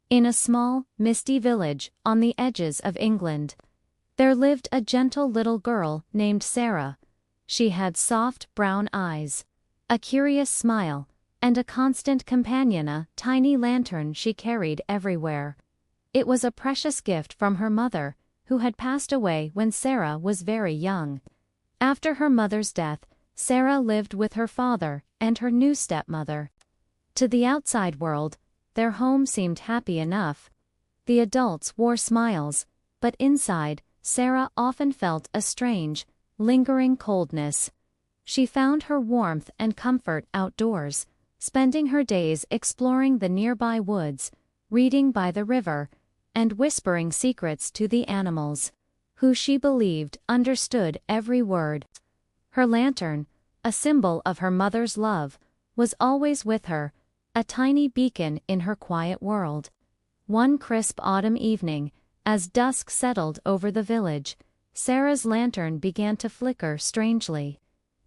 In a small, misty village on the edges of England, there lived a gentle little girl named Sarah. She had soft brown eyes, a curious smile, and a constant companion, a tiny lantern she carried everywhere. It was a precious gift from her mother, who had passed away when Sarah was very young. After her mother's death, Sarah lived with her father and her new stepmother. To the outside world, their home seemed happy enough. The adults wore smiles, but inside, Sarah often felt a strange, lingering coldness. She found her warmth and comfort outdoors, spending her days exploring the nearby woods, reading by the river, and whispering secrets to the animals, who she believed understood every word. Her lantern, a symbol of her mother's love, was always with her, a tiny beacon in her quiet world. One crisp autumn evening, as dusk settled over the village, Sarah's lantern began to flicker strangely.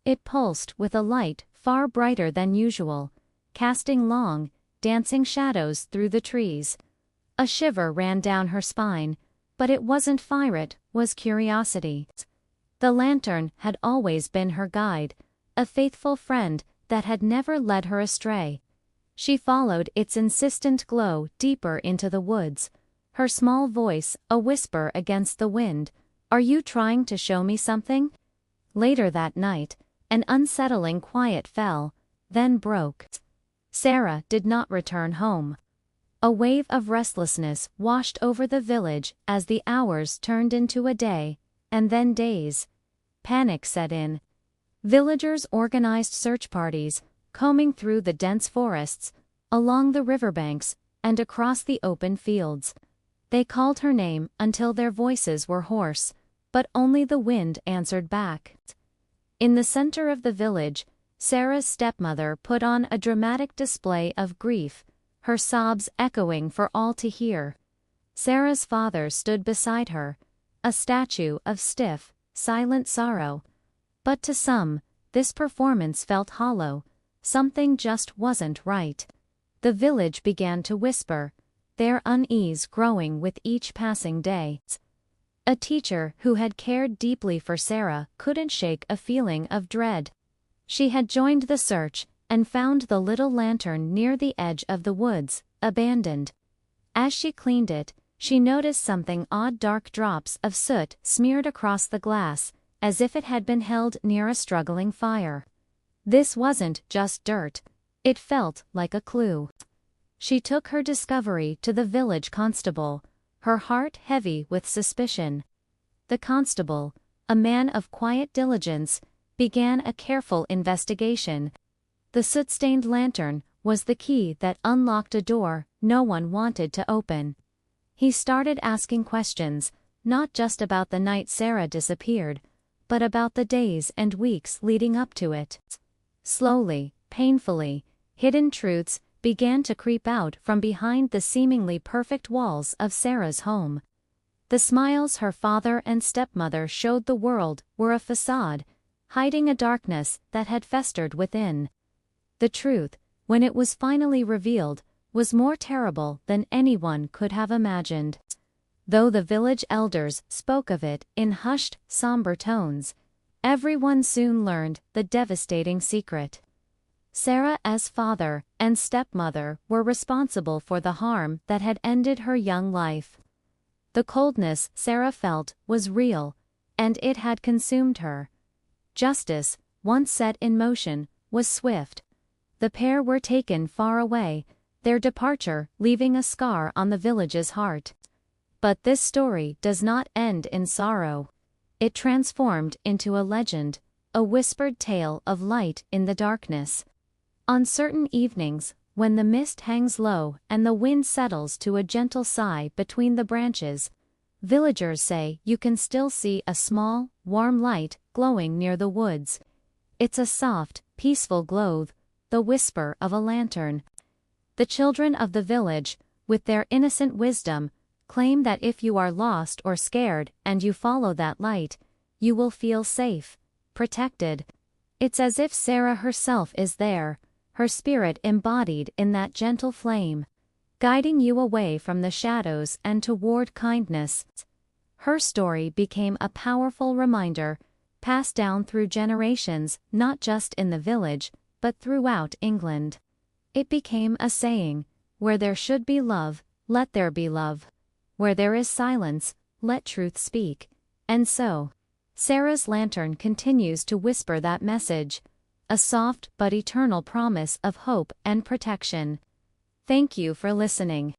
It pulsed with a light far brighter than usual, casting long, dancing shadows through the trees. A shiver ran down her spine, but it wasn't fear, it was curiosity. The lantern had always been her guide, a faithful friend that had never led her astray. She followed its insistent glow deeper into the woods, her small voice a whisper against the wind. "Are you trying to show me something?" Later that night, an unsettling quiet fell, then broke. Sarah did not return home. A wave of restlessness washed over the village as the hours turned into a day, and then days. Panic set in. Villagers organized search parties, combing through the dense forests, along the riverbanks, and across the open fields. They called her name until their voices were hoarse, but only the wind answered back. In the center of the village, Sarah's stepmother put on a dramatic display of grief, her sobs echoing for all to hear. Sarah's father stood beside her, a statue of stiff, silent sorrow. But to some, this performance felt hollow. Something just wasn't right. The village began to whisper, their unease growing with each passing day. A teacher who had cared deeply for Sarah couldn't shake a feeling of dread. She had joined the search and found the little lantern near the edge of the woods, abandoned. As she cleaned it, she noticed something odd: dark drops of soot smeared across the glass, as if it had been held near a struggling fire. This wasn't just dirt. It felt like a clue. She took her discovery to the village constable, her heart heavy with suspicion. The constable, a man of quiet diligence, began a careful investigation. The soot-stained lantern was the key that unlocked a door no one wanted to open. He started asking questions, not just about the night Sarah disappeared, but about the days and weeks leading up to it. Slowly, painfully, hidden truths began to creep out from behind the seemingly perfect walls of Sarah's home. The smiles her father and stepmother showed the world were a facade, hiding a darkness that had festered within. The truth, when it was finally revealed, was more terrible than anyone could have imagined. Though the village elders spoke of it in hushed, somber tones, everyone soon learned the devastating secret. Sarah's father and stepmother were responsible for the harm that had ended her young life. The coldness Sarah felt was real, and it had consumed her. Justice, once set in motion, was swift. The pair were taken far away, their departure leaving a scar on the village's heart. But this story does not end in sorrow. It transformed into a legend, a whispered tale of light in the darkness. On certain evenings, when the mist hangs low and the wind settles to a gentle sigh between the branches, villagers say you can still see a small, warm light glowing near the woods. It's a soft, peaceful glow, the whisper of a lantern. The children of the village, with their innocent wisdom, claim that if you are lost or scared and you follow that light, you will feel safe, protected. It's as if Sarah herself is there, her spirit embodied in that gentle flame. guiding you away from the shadows and toward kindness. Her story became a powerful reminder, passed down through generations, not just in the village, but throughout England. It became a saying, "Where there should be love, let there be love. Where there is silence, let truth speak." And so, Sarah's lantern continues to whisper that message, a soft but eternal promise of hope and protection. Thank you for listening.